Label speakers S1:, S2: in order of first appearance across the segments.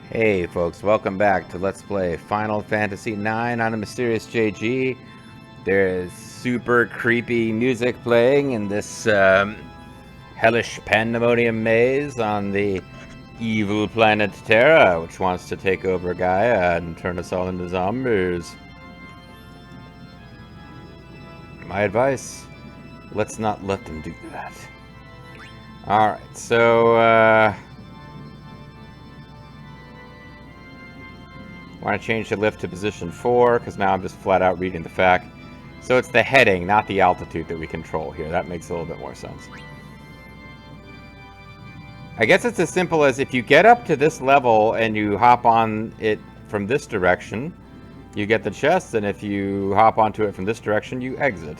S1: Hey folks, welcome back to Let's Play Final Fantasy IX on a Mysterious JG. There is super creepy music playing in this hellish pandemonium maze on the evil planet Terra, which wants to take over Gaia and turn us all into zombies. My advice, let's not let them do that. Alright, so want to change the lift to position 4, because now I'm just flat out reading the fact. So it's the heading, not the altitude that we control here. That makes a little bit more sense. I guess it's as simple as if you get up to this level and you hop on it from this direction, you get the chest, and if you hop onto it from this direction, you exit.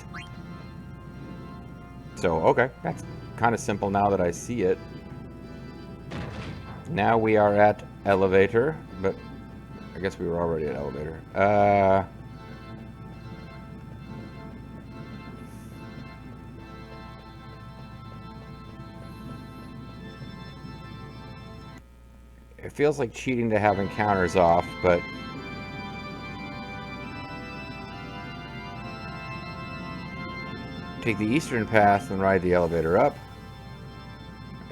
S1: So, okay, that's kind of simple now that I see it. Now we are at elevator, but I guess we were already at elevator. It feels like cheating to have encounters off, but take the eastern path and ride the elevator up.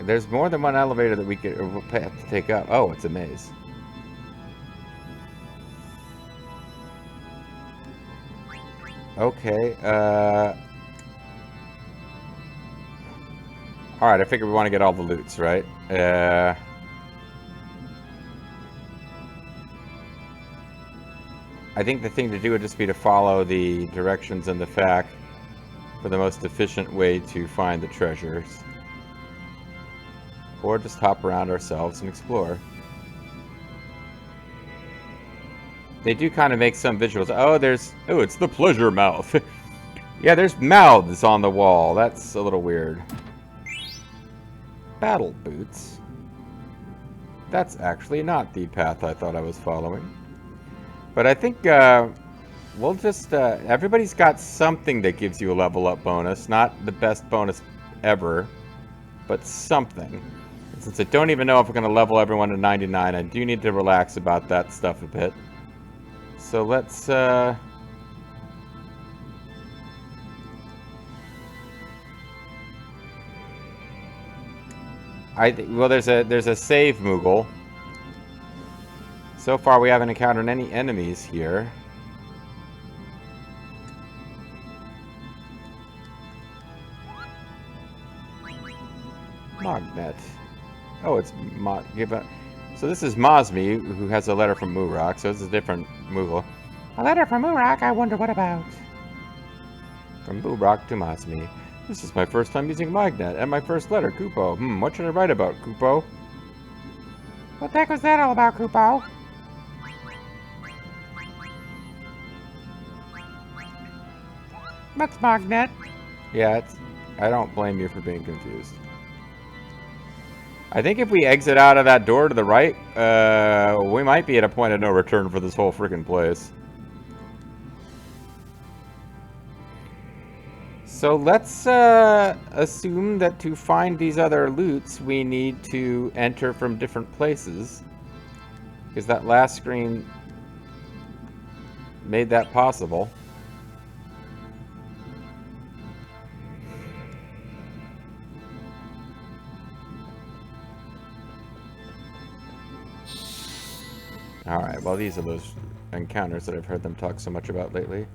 S1: There's more than one elevator that we could have to take up. Oh, it's a maze. Okay, alright, I figure we want to get all the loots, right? I think the thing to do would just be to follow the directions in the FAQ for the most efficient way to find the treasures. Or just hop around ourselves and explore. They do kind of make some visuals. Oh, it's the pleasure mouth. Yeah, there's mouths on the wall. That's a little weird. Battle boots. That's actually not the path I thought I was following. But I think we'll just... everybody's got something that gives you a level up bonus. Not the best bonus ever, but something. And since I don't even know if we're going to level everyone to 99, I do need to relax about that stuff a bit. So let's, well, there's a save Moogle. So far we haven't encountered any enemies here. Mognet. Oh, it's so this is Mosmi, who has a letter from Murok, so it's a different Moogle. A letter from Murok, I wonder what about? From Murok to Mosmi. This is my first time using Mognet, and my first letter, Kupo. What should I write about, Kupo? What the heck was that all about, Kupo? What's Mognet? Yeah, I don't blame you for being confused. I think if we exit out of that door to the right, we might be at a point of no return for this whole freaking place. So let's assume that to find these other loots, we need to enter from different places. Because that last screen made that possible. Alright, well these are those encounters that I've heard them talk so much about lately.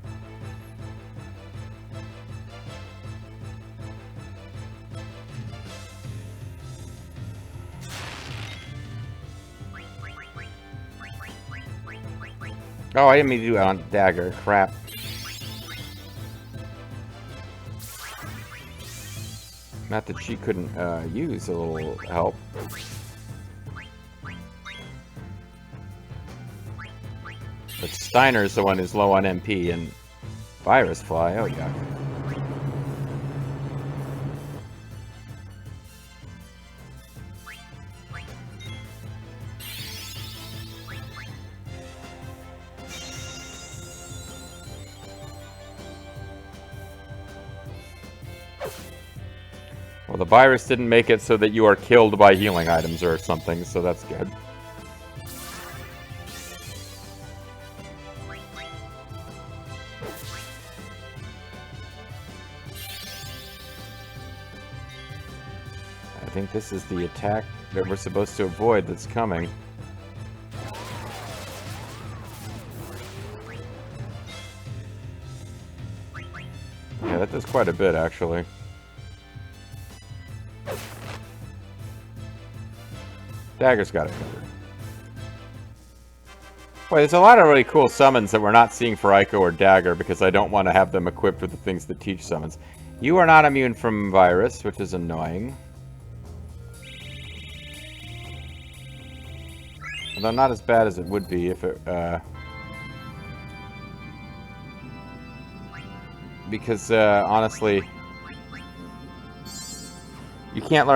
S1: Oh, I didn't mean to do it on dagger. Crap. Not that she couldn't use a little help. But Steiner's the one who's low on MP, and Virus Fly, oh yeah. Well, the virus didn't make it so that you are killed by healing items or something, so that's good. I think this is the attack that we're supposed to avoid that's coming. Yeah, that does quite a bit, actually. Dagger's got it covered. Boy, there's a lot of really cool summons that we're not seeing for Aiko or Dagger because I don't want to have them equipped with the things that teach summons. You are not immune from virus, which is annoying. Although not as bad as it would be if it, because, honestly, you can't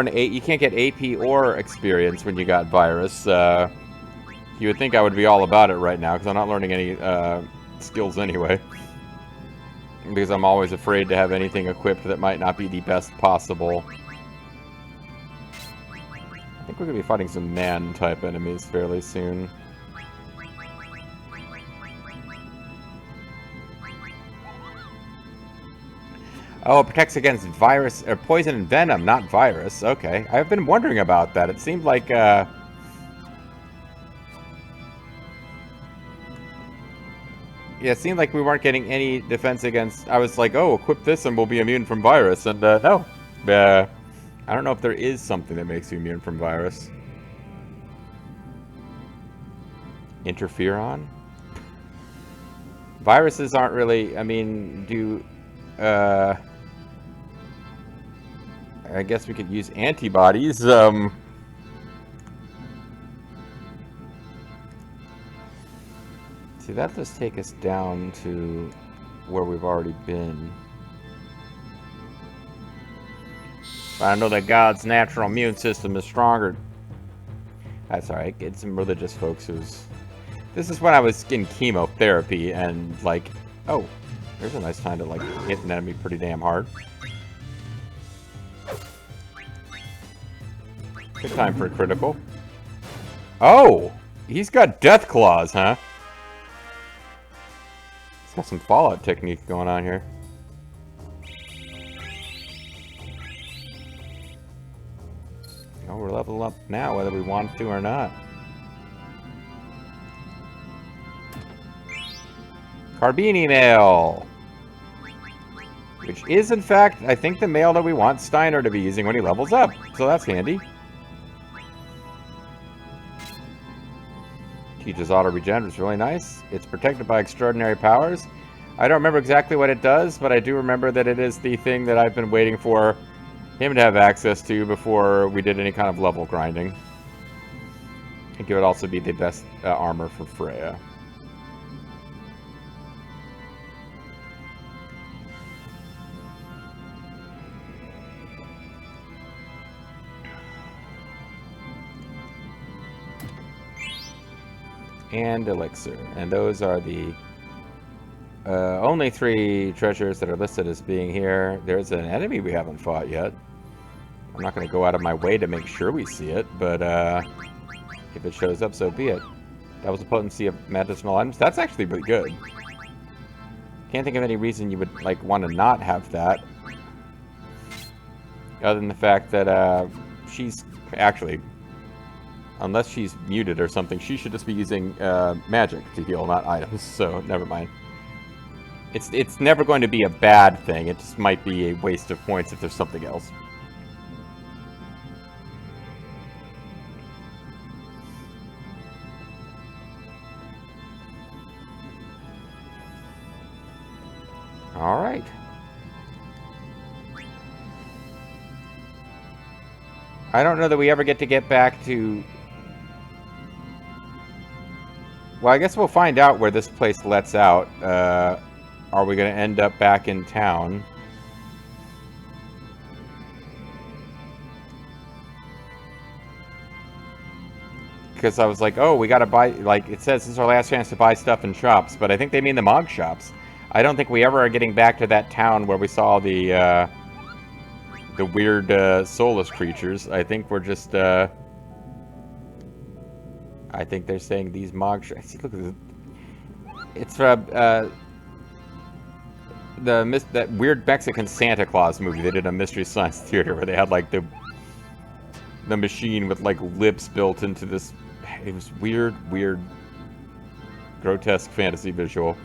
S1: get AP or experience when you got virus. You would think I would be all about it right now, because I'm not learning any, skills anyway. Because I'm always afraid to have anything equipped that might not be the best possible. I think we're going to be fighting some man-type enemies fairly soon. Oh, it protects against virus, or poison and venom, not virus. Okay. I've been wondering about that. It seemed like, yeah, it seemed like we weren't getting any defense against... I was like, oh, equip this and we'll be immune from virus. And, no. I don't know if there is something that makes you immune from virus. Interferon? Viruses aren't really... I mean, I guess we could use antibodies. See, that does take us down to where we've already been. I know that God's natural immune system is stronger. That's alright. Get some religious folks who's... This is when I was in chemotherapy and, like... Oh, there's a nice time to, like, hit an enemy pretty damn hard. Good time for a critical. Oh! He's got death claws, huh? He's got some Fallout technique going on here. Oh, we're leveling up now, whether we want to or not. Carbini mail! Which is, in fact, I think the mail that we want Steiner to be using when he levels up. So that's handy. Teaches auto regen, which is really nice. It's protected by extraordinary powers. I don't remember exactly what it does, but I do remember that it is the thing that I've been waiting for him to have access to before we did any kind of level grinding. I think it would also be the best armor for Freya. And elixir, and those are the only 3 treasures that are listed as being here. There's an enemy we haven't fought yet. I'm not going to go out of my way to make sure we see it, but if it shows up, so be it. That was a potency of medicinal items. That's actually really good. Can't think of any reason you would like want to not have that, other than the fact that she's actually... Unless she's muted or something, she should just be using magic to heal, not items, so never mind. It's never going to be a bad thing, it just might be a waste of points if there's something else. Alright. I don't know that we ever get back to... Well, I guess we'll find out where this place lets out. Are we going to end up back in town? Because I was like, oh, we got to buy... Like, it says this is our last chance to buy stuff in shops, but I think they mean the Mog shops. I don't think we ever are getting back to that town where we saw the weird soulless creatures. I think we're just... I think they're saying these Mog... See, look at this. It's from that weird Mexican Santa Claus movie they did a Mystery Science Theater where they had like the the machine with like lips built into this. It was weird, grotesque fantasy visual.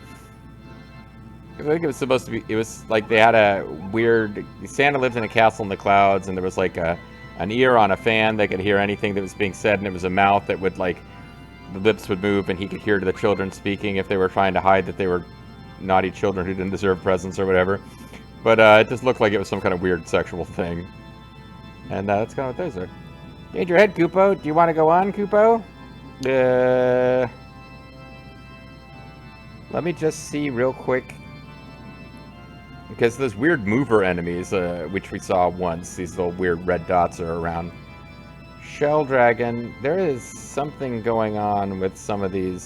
S1: I think it was supposed to be. It was like they had a weird. Santa lived in a castle in the clouds, and there was like an ear on a fan that could hear anything that was being said, and it was a mouth that would like the lips would move, and he could hear the children speaking if they were trying to hide that they were naughty children who didn't deserve presents or whatever. But it just looked like it was some kind of weird sexual thing, and that's kind of what those are. Change your head, Kupo. Do you want to go on, Kupo? Let me just see real quick. Because those weird mover enemies, which we saw once, these little weird red dots are around. Shell Dragon, there is something going on with some of these,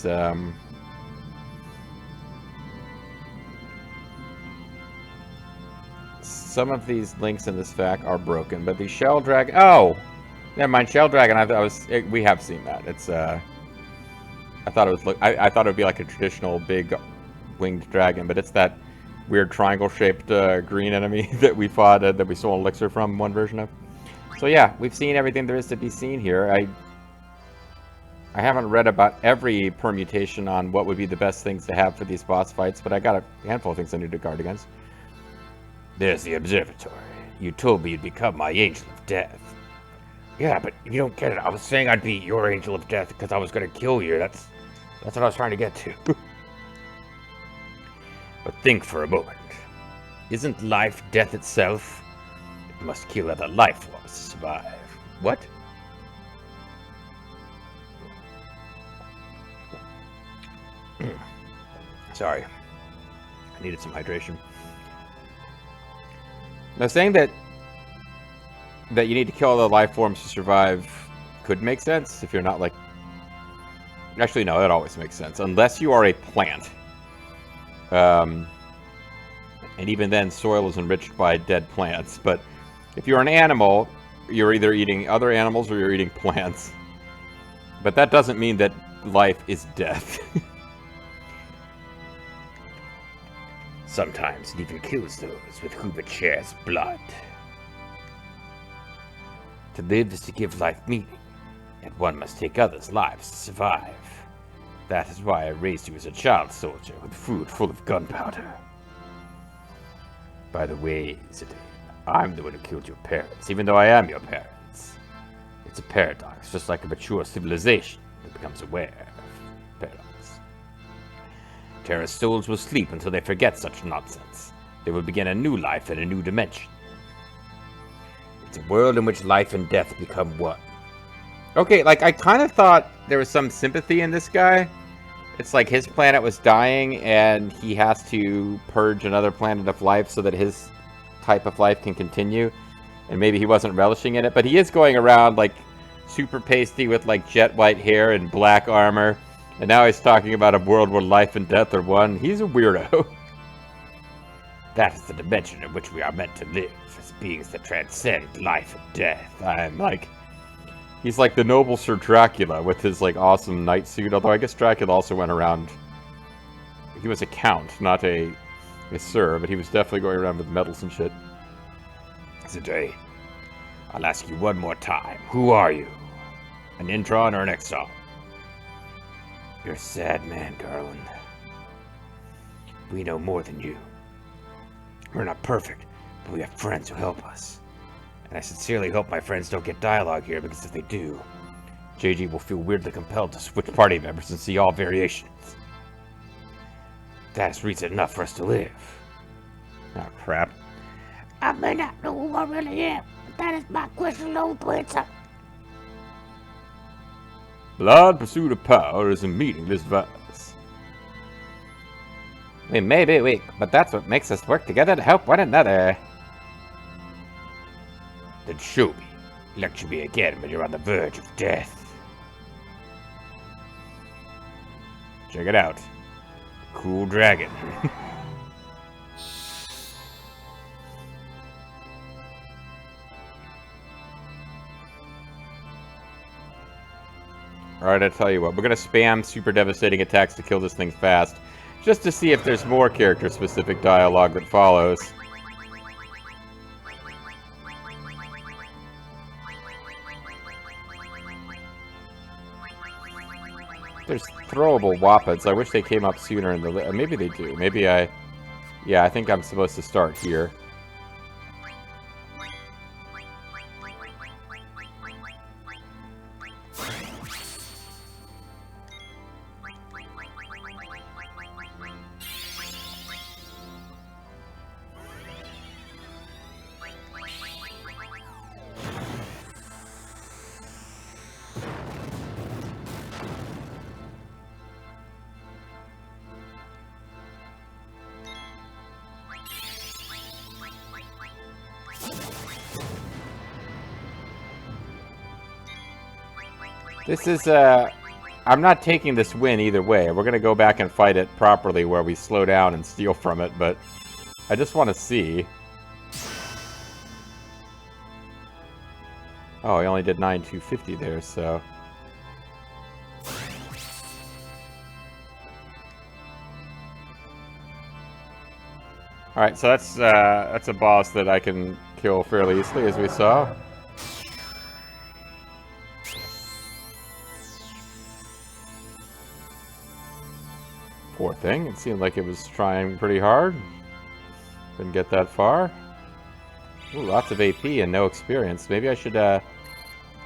S1: some of these links in this FAQ are broken, but the Shell Dragon, oh! Never mind, Shell Dragon, we have seen that. It's, I thought it was, I thought it would be like a traditional big winged dragon, but it's that weird triangle-shaped green enemy that we fought, that we stole elixir from one version of. So yeah, we've seen everything there is to be seen here. I haven't read about every permutation on what would be the best things to have for these boss fights, but I got a handful of things I need to guard against. There's the observatory. You told me you'd become my angel of death. Yeah, but you don't get it. I was saying I'd be your angel of death because I was going to kill you. That's what I was trying to get to. But think for a moment. Isn't life death itself? It must kill other life forms to survive. What? Sorry. I needed some hydration. Now, saying that you need to kill other life forms to survive could make sense if you're not like... Actually, no, that always makes sense. Unless you are a plant. And even then, soil is enriched by dead plants. But if you're an animal, you're either eating other animals or you're eating plants. But that doesn't mean that life is death. Sometimes it even kills those with whom it shares blood. To live is to give life meaning, and one must take others' lives to survive. That is why I raised you as a child soldier with food full of gunpowder. By the way, Zidane, I'm the one who killed your parents, even though I am your parents. It's a paradox, just like a mature civilization that becomes aware of paradox. Terra's souls will sleep until they forget such nonsense. They will begin a new life in a new dimension. It's a world in which life and death become one. Okay, like, I kind of thought there was some sympathy in this guy. It's like his planet was dying, and he has to purge another planet of life so that his type of life can continue. And maybe he wasn't relishing in it, but he is going around, like, super pasty with, like, jet white hair and black armor. And now he's talking about a world where life and death are one. He's a weirdo. That is the dimension in which we are meant to live, as beings that transcend life and death. I'm like... He's like the noble Sir Dracula with his, like, awesome knight suit. Although I guess Dracula also went around... He was a count, not a sir, but he was definitely going around with medals and shit. Zidane, I'll ask you one more time. Who are you? An Intron or an Exile? You're a sad man, Garland. We know more than you. We're not perfect, but we have friends who help us. And I sincerely hope my friends don't get dialogue here, because if they do, JG will feel weirdly compelled to switch party members and see all variations. That is reason enough for us to live. Oh, crap. I may not know who I really am, but that is my question, no answer. Blind pursuit of power is a meaningless vice. We may be weak, but that's what makes us work together to help one another. Then show me. Lecture me again when you're on the verge of death. Check it out. Cool dragon. Alright, I tell you what. We're gonna spam super devastating attacks to kill this thing fast. Just to see if there's more character-specific dialogue that follows. There's throwable Wappets. I wish they came up sooner in the... maybe they do. Maybe I... Yeah, I think I'm supposed to start here. This is, I'm not taking this win either way. We're gonna go back and fight it properly where we slow down and steal from it, but I just want to see. Oh, he only did 9,250 there, so... Alright, so that's a boss that I can kill fairly easily, as we saw. Poor thing. It seemed like it was trying pretty hard. Couldn't get that far. Ooh, lots of AP and no experience. Maybe I should, I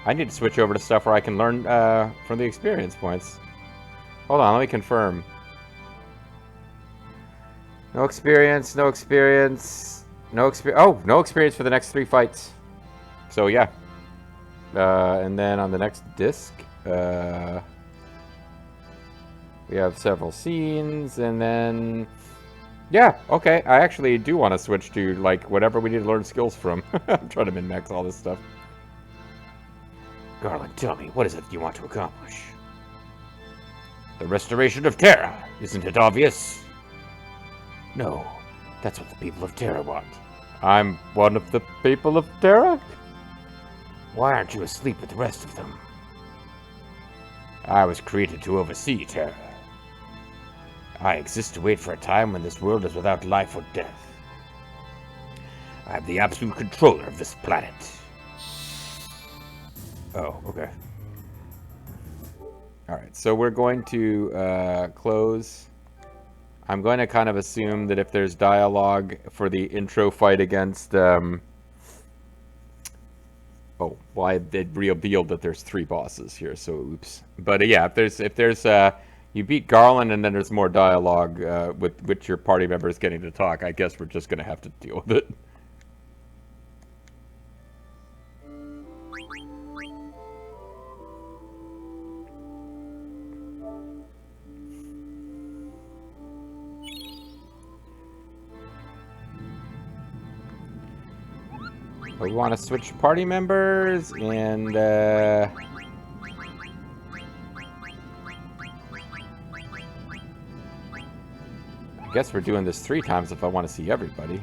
S1: need to switch over to stuff where I can learn, from the experience points. Hold on, let me confirm. No experience, no experience, no experience. Oh, no experience for the next 3 fights. So, yeah. And then on the next disc, we have several scenes, and then... Yeah, okay, I actually do want to switch to, like, whatever we need to learn skills from. I'm trying to min-max all this stuff. Garland, tell me, what is it you want to accomplish? The restoration of Terra. Isn't it obvious? No, that's what the people of Terra want. I'm one of the people of Terra? Why aren't you asleep with the rest of them? I was created to oversee Terra. I exist to wait for a time when this world is without life or death. I am the absolute controller of this planet. Oh, okay. Alright, so we're going to close. I'm going to kind of assume that if there's dialogue for the intro fight against... oh, well, they revealed that there's 3 bosses here, so oops. But yeah, if there's you beat Garland and then there's more dialogue with which your party members getting to talk, I guess we're just going to have to deal with it. We want to switch party members, and I guess we're doing this 3 times if I want to see everybody.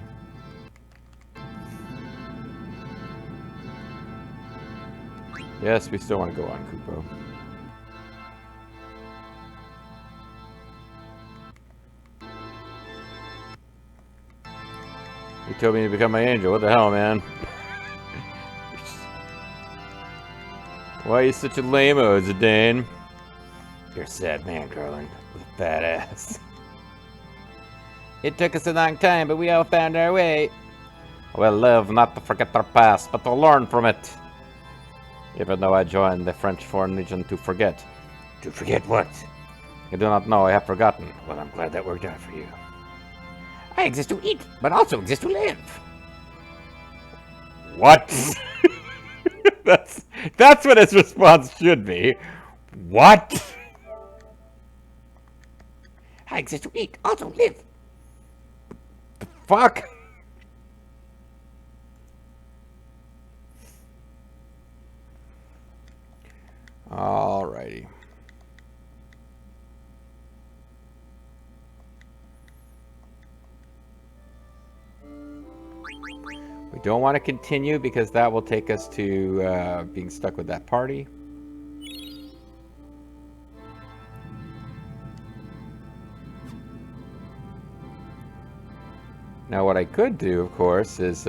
S1: Yes, we still want to go on Kupo. You told me to become my angel. What the hell, man? Why are you such a lame-o, Zidane? You're a sad man, Garland, with a fat ass. It took us a long time, but we all found our way. We'll live not to forget our past, but to learn from it. Even though I joined the French Foreign Legion to forget. To forget what? You do not know I have forgotten. Well, I'm glad that worked out for you. I exist to eat, but also exist to live. What? That's what his response should be. What? I exist to eat, also live. The fuck? Alrighty. We don't want to continue because that will take us to being stuck with that party. Now what I could do, of course, is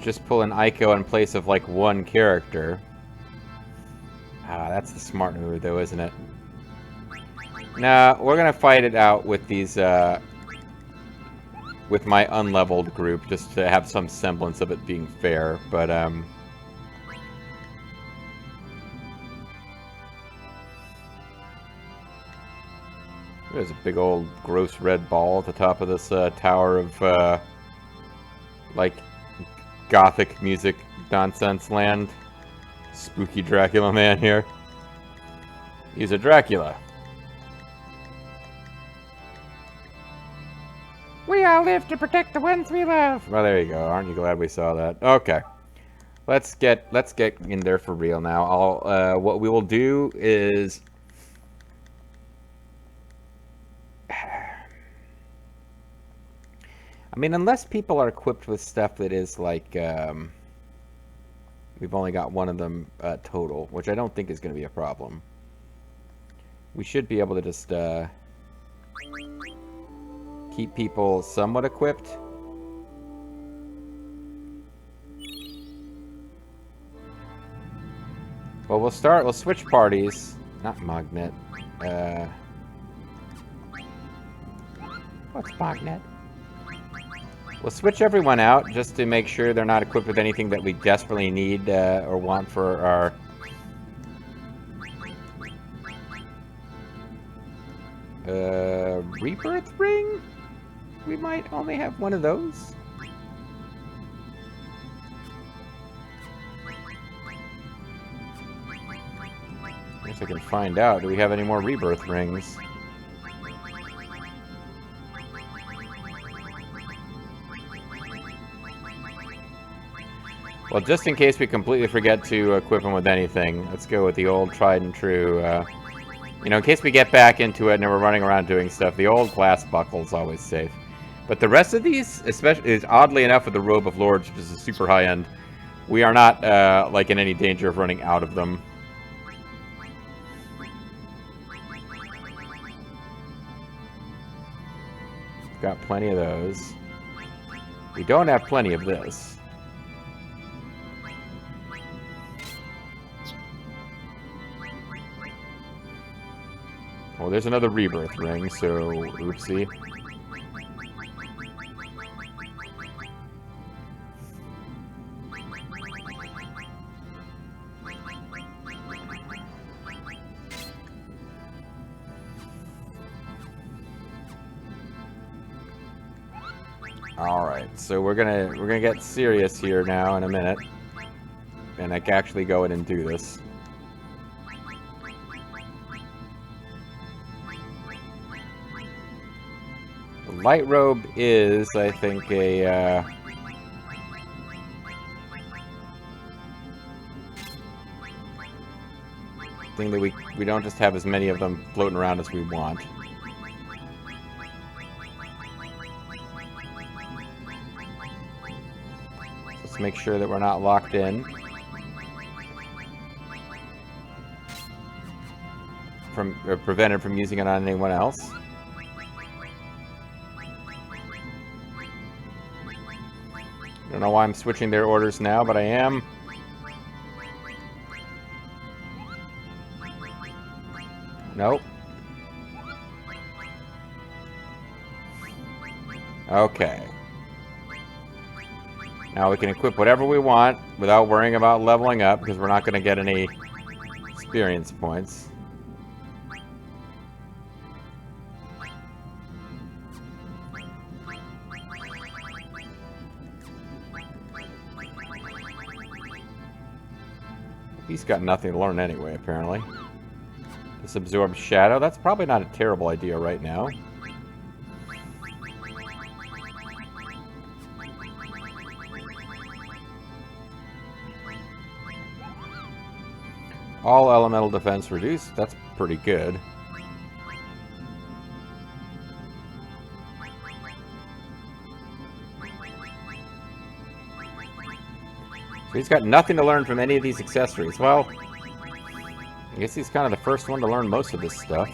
S1: just pull an Aiko in place of like one character. Ah, that's the smart move, though, isn't it? Nah, we're gonna fight it out with these, with my unleveled group, just to have some semblance of it being fair, but, there's a big old gross red ball at the top of this, tower of, like, gothic music nonsense land. Spooky Dracula man here. He's a Dracula. We all live to protect the ones we love. Well, there you go. Aren't you glad we saw that? Okay. Let's get in there for real now. What we will do is I mean, unless people are equipped with stuff that is like we've only got one of them total, which I don't think is going to be a problem. We should be able to just keep people somewhat equipped. Well, we'll switch parties. Not Magnet. What's Magnet? We'll switch everyone out just to make sure they're not equipped with anything that we desperately need or want for our... Rebirth Ring? We might only have one of those. Guess I can find out. Do we have any more Rebirth Rings? Well, just in case we completely forget to equip them with anything, let's go with the old tried and true, you know, in case we get back into it and we're running around doing stuff, the old glass buckle is always safe. But the rest of these, especially, is oddly enough with the Robe of Lords, which is a super high end, we are not, like, in any danger of running out of them. Got plenty of those. We don't have plenty of this. Well, there's another Rebirth Ring, so oopsie. Alright, so we're gonna get serious here now in a minute. And I can actually go in and do this. The light robe is, I think, a thing that we don't just have as many of them floating around as we want. Let's make sure that we're not locked in. Or prevented from using it on anyone else. I don't know why I'm switching their orders now, but I am. Nope. Okay. Now we can equip whatever we want without worrying about leveling up, because we're not going to get any experience points. He's got nothing to learn anyway, apparently. This absorbs shadow. That's probably not a terrible idea right now. All elemental defense reduced. That's pretty good. So he's got nothing to learn from any of these accessories. Well, I guess he's kind of the first one to learn most of this stuff.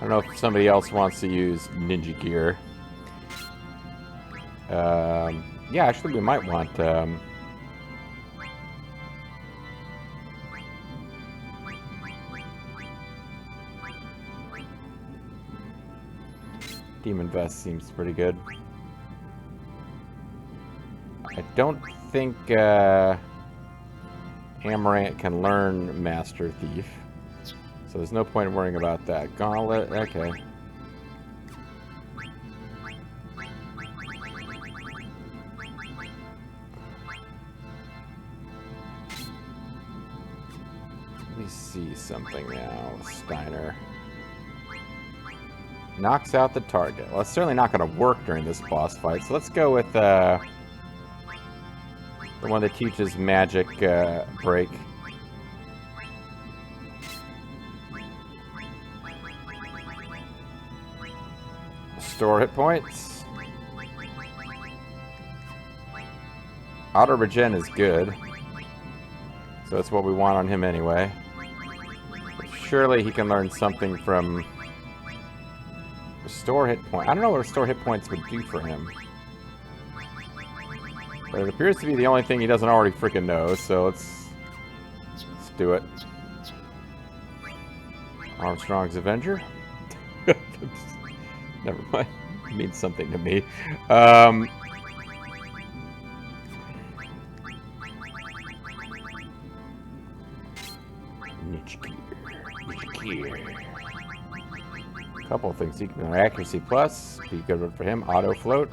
S1: don't know if somebody else wants to use ninja gear. Yeah, actually we might want... Demon Vest seems pretty good. I don't think Amarant can learn Master Thief. So there's no point in worrying about that. Gauntlet, okay. Let me see something now. Steiner. Knocks out the target. Well, it's certainly not going to work during this boss fight, so let's go with the one that teaches magic break. Store hit points. Auto regen is good, so that's what we want on him anyway. But surely he can learn something from restore hit point. I don't know what restore hit points would do for him, but it appears to be the only thing he doesn't already freaking know. So let's do it. Armstrong's Avenger. Never mind. It means something to me. Niche gear. Couple of things. He can accuracy plus. Be good for him. Auto float.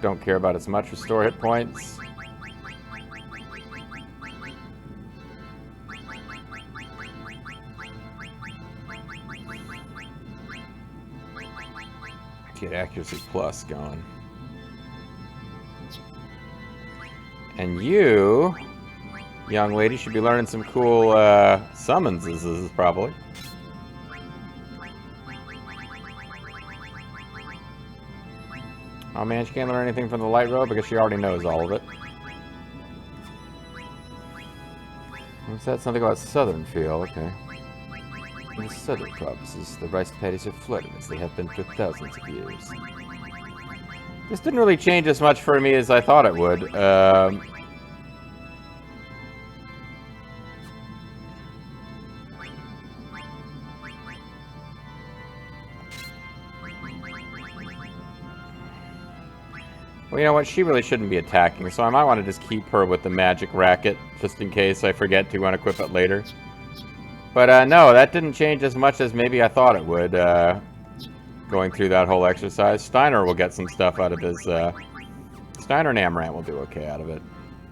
S1: Don't care about as much. Restore hit points. Get accuracy plus going. And you, young lady, should be learning some cool summonses probably. Oh man, she can't learn anything from the light road because she already knows all of it. What's that? Something about Southern Feel, okay. In the southern provinces, the rice paddies are flooded as they have been for thousands of years. This didn't really change as much for me as I thought it would. Well, you know what? She really shouldn't be attacking, so I might want to just keep her with the magic racket, just in case I forget to unequip it later. But no, that didn't change as much as maybe I thought it would, going through that whole exercise. Steiner will get some stuff out of his... Steiner and Amarant will do okay out of it.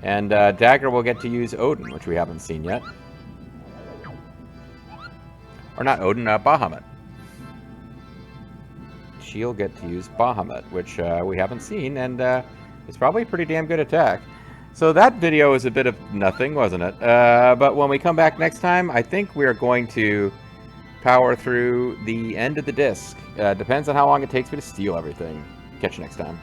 S1: And Dagger will get to use Odin, which we haven't seen yet. Or not Odin, Bahamut. She'll get to use Bahamut, which we haven't seen, and it's probably a pretty damn good attack. So that video was a bit of nothing, wasn't it? But when we come back next time, I think we're going to power through the end of the disc. Depends on how long it takes me to steal everything. Catch you next time.